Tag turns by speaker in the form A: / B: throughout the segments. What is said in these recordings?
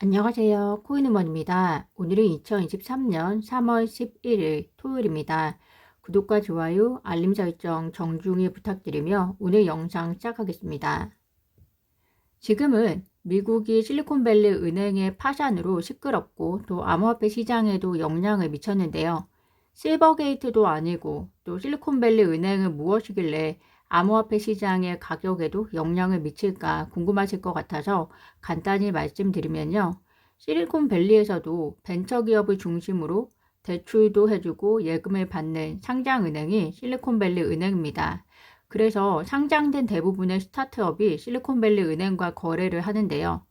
A: 안녕하세요. 코인우먼입니다. 오늘은 2023년 3월 11일 토요일입니다. 구독과 좋아요, 알림 설정 정중히 부탁드리며 오늘 영상 시작하겠습니다. 지금은 미국이 실리콘밸리 은행의 파산으로 시끄럽고 또 암호화폐 시장에도 영향을 미쳤는데요. 실버게이트도 아니고 또 실리콘밸리 은행은 무엇이길래 암호화폐 시장의 가격에도 영향을 미칠까 궁금하실 것 같아서 간단히 말씀드리면요. 실리콘밸리에서도 벤처기업을 중심으로 대출도 해주고 예금을 받는 상장은행이 실리콘밸리 은행입니다. 그래서 상장된 대부분의 스타트업이 실리콘밸리 은행과 거래를 하는데요.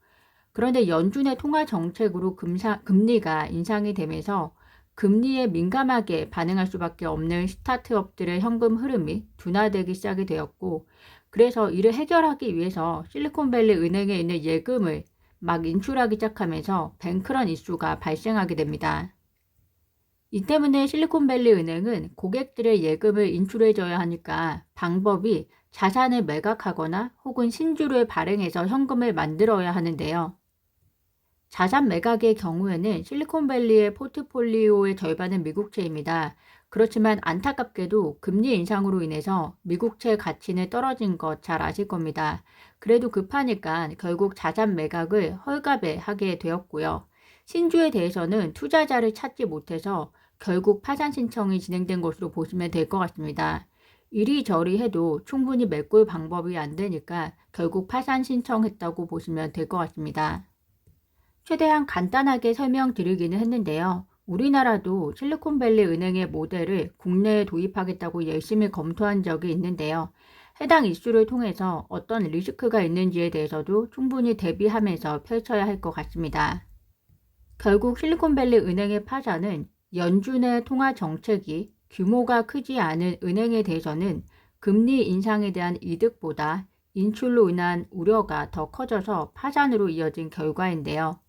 A: 그런데 연준의 통화 정책으로 금리가 인상이 되면서 금리에 민감하게 반응할 수밖에 없는 스타트업들의 현금 흐름이 둔화되기 시작이 되었고, 그래서 이를 해결하기 위해서 실리콘밸리 은행에 있는 예금을 막 인출하기 시작하면서 뱅크런 이슈가 발생하게 됩니다. 이 때문에 실리콘밸리 은행은 고객들의 예금을 인출해줘야 하니까 방법이 자산을 매각하거나 혹은 신주를 발행해서 현금을 만들어야 하는데요. 자산 매각의 경우에는 실리콘밸리의 포트폴리오의 절반은 미국채입니다. 그렇지만 안타깝게도 금리 인상으로 인해서 미국채 가치는 떨어진 것 잘 아실 겁니다. 그래도 급하니까 결국 자산 매각을 헐값에 하게 되었고요. 신주에 대해서는 투자자를 찾지 못해서 결국 파산 신청이 진행된 것으로 보시면 될 것 같습니다. 이리저리 해도 충분히 메꿀 방법이 안 되니까 결국 파산 신청했다고 보시면 될 것 같습니다. 최대한 간단하게 설명드리기는 했는데요. 우리나라도 실리콘밸리 은행의 모델을 국내에 도입하겠다고 열심히 검토한 적이 있는데요. 해당 이슈를 통해서 어떤 리스크가 있는지에 대해서도 충분히 대비하면서 펼쳐야 할 것 같습니다. 결국 실리콘밸리 은행의 파산은 연준의 통화 정책이 규모가 크지 않은 은행에 대해서는 금리 인상에 대한 이득보다 인출로 인한 우려가 더 커져서 파산으로 이어진 결과인데요.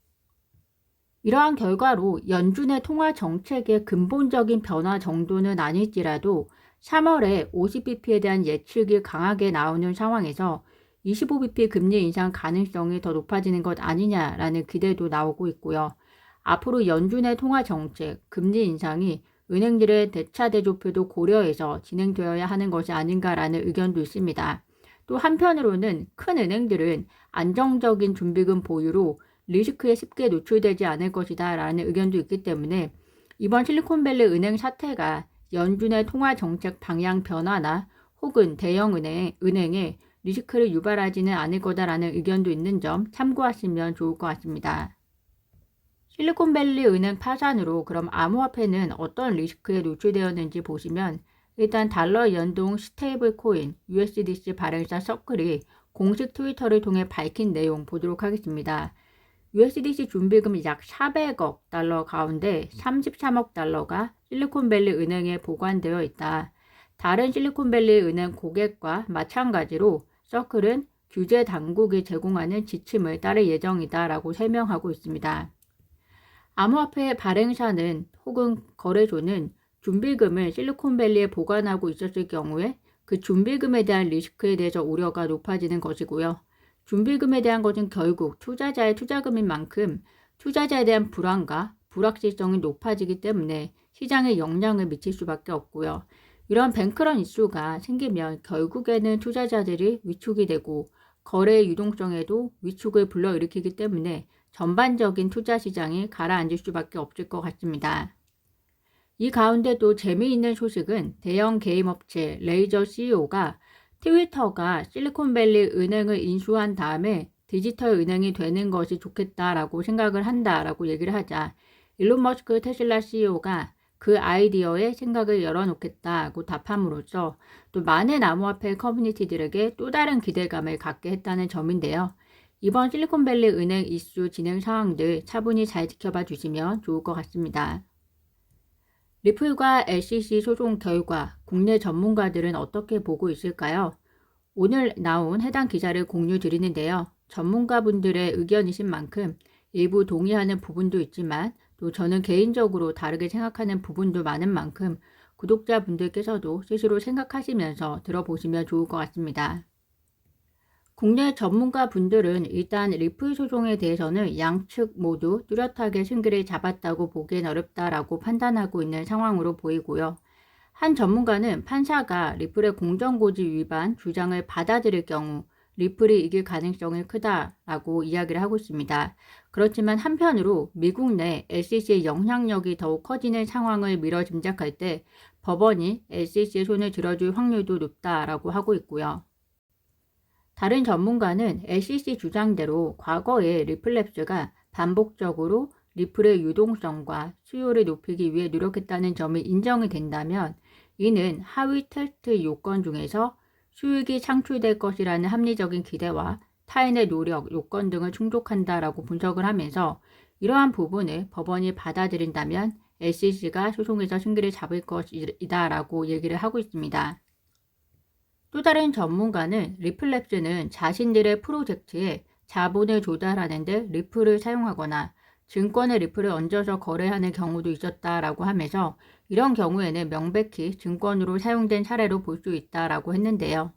A: 이러한 결과로 연준의 통화 정책의 근본적인 변화 정도는 아닐지라도 3월에 50bp에 대한 예측이 강하게 나오는 상황에서 25bp 금리 인상 가능성이 더 높아지는 것 아니냐라는 기대도 나오고 있고요. 앞으로 연준의 통화 정책, 금리 인상이 은행들의 대차 대조표도 고려해서 진행되어야 하는 것이 아닌가라는 의견도 있습니다. 또 한편으로는 큰 은행들은 안정적인 준비금 보유로 리스크에 쉽게 노출되지 않을 것이다 라는 의견도 있기 때문에 이번 실리콘밸리 은행 사태가 연준의 통화 정책 방향 변화나 혹은 대형 은행에 리스크를 유발하지는 않을 거다라는 의견도 있는 점 참고하시면 좋을 것 같습니다. 실리콘밸리 은행 파산으로 그럼 암호화폐는 어떤 리스크에 노출되었는지 보시면 일단 달러 연동 스테이블 코인 USDC 발행사 서클이 공식 트위터를 통해 밝힌 내용 보도록 하겠습니다. USDC 준비금 약 400억 달러 가운데 33억 달러가 실리콘밸리 은행에 보관되어 있다. 다른 실리콘밸리 은행 고객과 마찬가지로 서클은 규제 당국이 제공하는 지침을 따를 예정이다 라고 설명하고 있습니다. 암호화폐 발행사는 혹은 거래소는 준비금을 실리콘밸리에 보관하고 있었을 경우에 그 준비금에 대한 리스크에 대해서 우려가 높아지는 것이고요. 준비금에 대한 것은 결국 투자자의 투자금인 만큼 투자자에 대한 불안과 불확실성이 높아지기 때문에 시장에 영향을 미칠 수밖에 없고요. 이런 뱅크런 이슈가 생기면 결국에는 투자자들이 위축이 되고 거래의 유동성에도 위축을 불러일으키기 때문에 전반적인 투자 시장이 가라앉을 수밖에 없을 것 같습니다. 이 가운데 또 재미있는 소식은 대형 게임 업체 레이저 CEO가 트위터가 실리콘밸리 은행을 인수한 다음에 디지털 은행이 되는 것이 좋겠다라고 생각을 한다라고 얘기를 하자 일론 머스크 테슬라 CEO가 그 아이디어에 생각을 열어놓겠다고 답함으로써 또 많은 암호화폐 커뮤니티들에게 또 다른 기대감을 갖게 했다는 점인데요. 이번 실리콘밸리 은행 이슈 진행 상황들 차분히 잘 지켜봐 주시면 좋을 것 같습니다. 리플과 SEC 소송 결과 국내 전문가들은 어떻게 보고 있을까요? 오늘 나온 해당 기사를 공유 드리는데요. 전문가분들의 의견이신 만큼 일부 동의하는 부분도 있지만 또 저는 개인적으로 다르게 생각하는 부분도 많은 만큼 구독자분들께서도 스스로 생각하시면서 들어보시면 좋을 것 같습니다. 국내 전문가 분들은 일단 리플 소송에 대해서는 양측 모두 뚜렷하게 승기를 잡았다고 보기엔 어렵다라고 판단하고 있는 상황으로 보이고요. 한 전문가는 판사가 리플의 공정고지 위반 주장을 받아들일 경우 리플이 이길 가능성이 크다라고 이야기를 하고 있습니다. 그렇지만 한편으로 미국 내 SEC의 영향력이 더욱 커지는 상황을 미뤄 짐작할 때 법원이 SEC의 손을 들어줄 확률도 높다라고 하고 있고요. 다른 전문가는 SEC 주장대로 과거에 리플랩스가 반복적으로 리플의 유동성과 수요를 높이기 위해 노력했다는 점이 인정이 된다면 이는 하위 테스트 요건 중에서 수익이 창출될 것이라는 합리적인 기대와 타인의 노력, 요건 등을 충족한다라고 분석을 하면서 이러한 부분을 법원이 받아들인다면 SEC가 소송에서 승기를 잡을 것이다라고 얘기를 하고 있습니다. 또 다른 전문가는 리플랩스는 자신들의 프로젝트에 자본을 조달하는 데 리플을 사용하거나 증권에 리플을 얹어서 거래하는 경우도 있었다라고 하면서 이런 경우에는 명백히 증권으로 사용된 사례로 볼 수 있다라고 했는데요.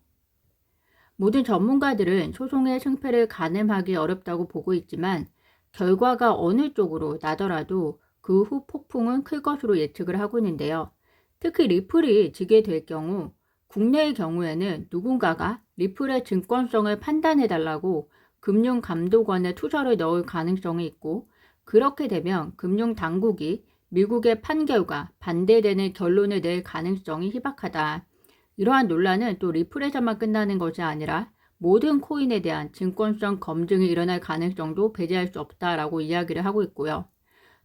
A: 모든 전문가들은 소송의 승패를 가늠하기 어렵다고 보고 있지만 결과가 어느 쪽으로 나더라도 그 후 폭풍은 클 것으로 예측을 하고 있는데요. 특히 리플이 지게 될 경우 국내의 경우에는 누군가가 리플의 증권성을 판단해달라고 금융감독원에 투서를 넣을 가능성이 있고 그렇게 되면 금융당국이 미국의 판결과 반대되는 결론을 낼 가능성이 희박하다. 이러한 논란은 또 리플에서만 끝나는 것이 아니라 모든 코인에 대한 증권성 검증이 일어날 가능성도 배제할 수 없다라고 이야기를 하고 있고요.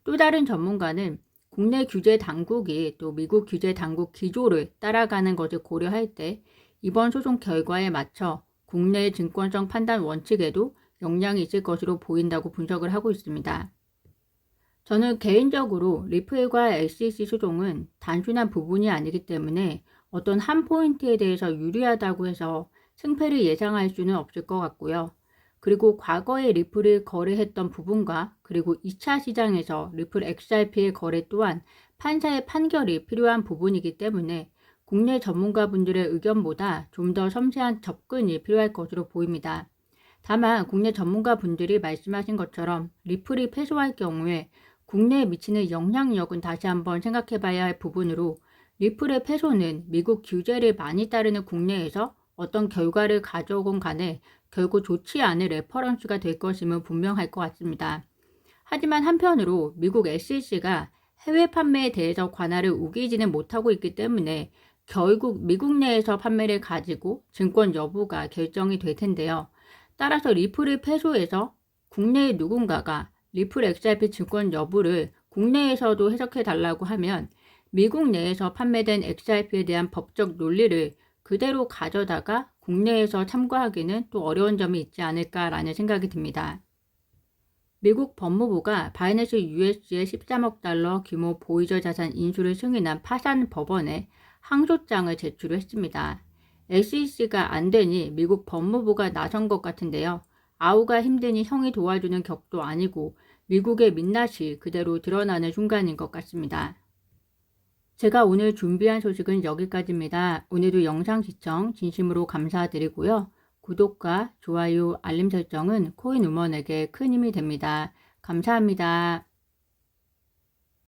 A: 또 다른 전문가는 국내 규제 당국이 또 미국 규제 당국 기조를 따라가는 것을 고려할 때 이번 소송 결과에 맞춰 국내의 증권성 판단 원칙에도 영향이 있을 것으로 보인다고 분석을 하고 있습니다. 저는 개인적으로 리플과 SEC 소송은 단순한 부분이 아니기 때문에 어떤 한 포인트에 대해서 유리하다고 해서 승패를 예상할 수는 없을 것 같고요. 그리고 과거에 리플을 거래했던 부분과 그리고 2차 시장에서 리플 XRP의 거래 또한 판사의 판결이 필요한 부분이기 때문에 국내 전문가분들의 의견보다 좀 더 섬세한 접근이 필요할 것으로 보입니다. 다만 국내 전문가분들이 말씀하신 것처럼 리플이 패소할 경우에 국내에 미치는 영향력은 다시 한번 생각해 봐야 할 부분으로 리플의 패소는 미국 규제를 많이 따르는 국내에서 어떤 결과를 가져오건 간에 결국 좋지 않은 레퍼런스가 될 것임은 분명할 것 같습니다. 하지만 한편으로 미국 SEC가 해외 판매에 대해서 관할을 우기지는 못하고 있기 때문에 결국 미국 내에서 판매를 가지고 증권 여부가 결정이 될 텐데요. 따라서 리플을 패소해서 국내의 누군가가 리플 XRP 증권 여부를 국내에서도 해석해 달라고 하면 미국 내에서 판매된 XRP에 대한 법적 논리를 그대로 가져다가 국내에서 참고하기는 또 어려운 점이 있지 않을까라는 생각이 듭니다. 미국 법무부가 바이낸스 USG의 13억 달러 규모 보이저 자산 인수를 승인한 파산 법원에 항소장을 제출했습니다. SEC가 안 되니 미국 법무부가 나선 것 같은데요. 아우가 힘드니 형이 도와주는 격도 아니고 미국의 민낯이 그대로 드러나는 순간인 것 같습니다. 제가 오늘 준비한 소식은 여기까지입니다. 오늘도 영상 시청 진심으로 감사드리고요. 구독과 좋아요, 알림 설정은 코인우먼에게 큰 힘이 됩니다. 감사합니다.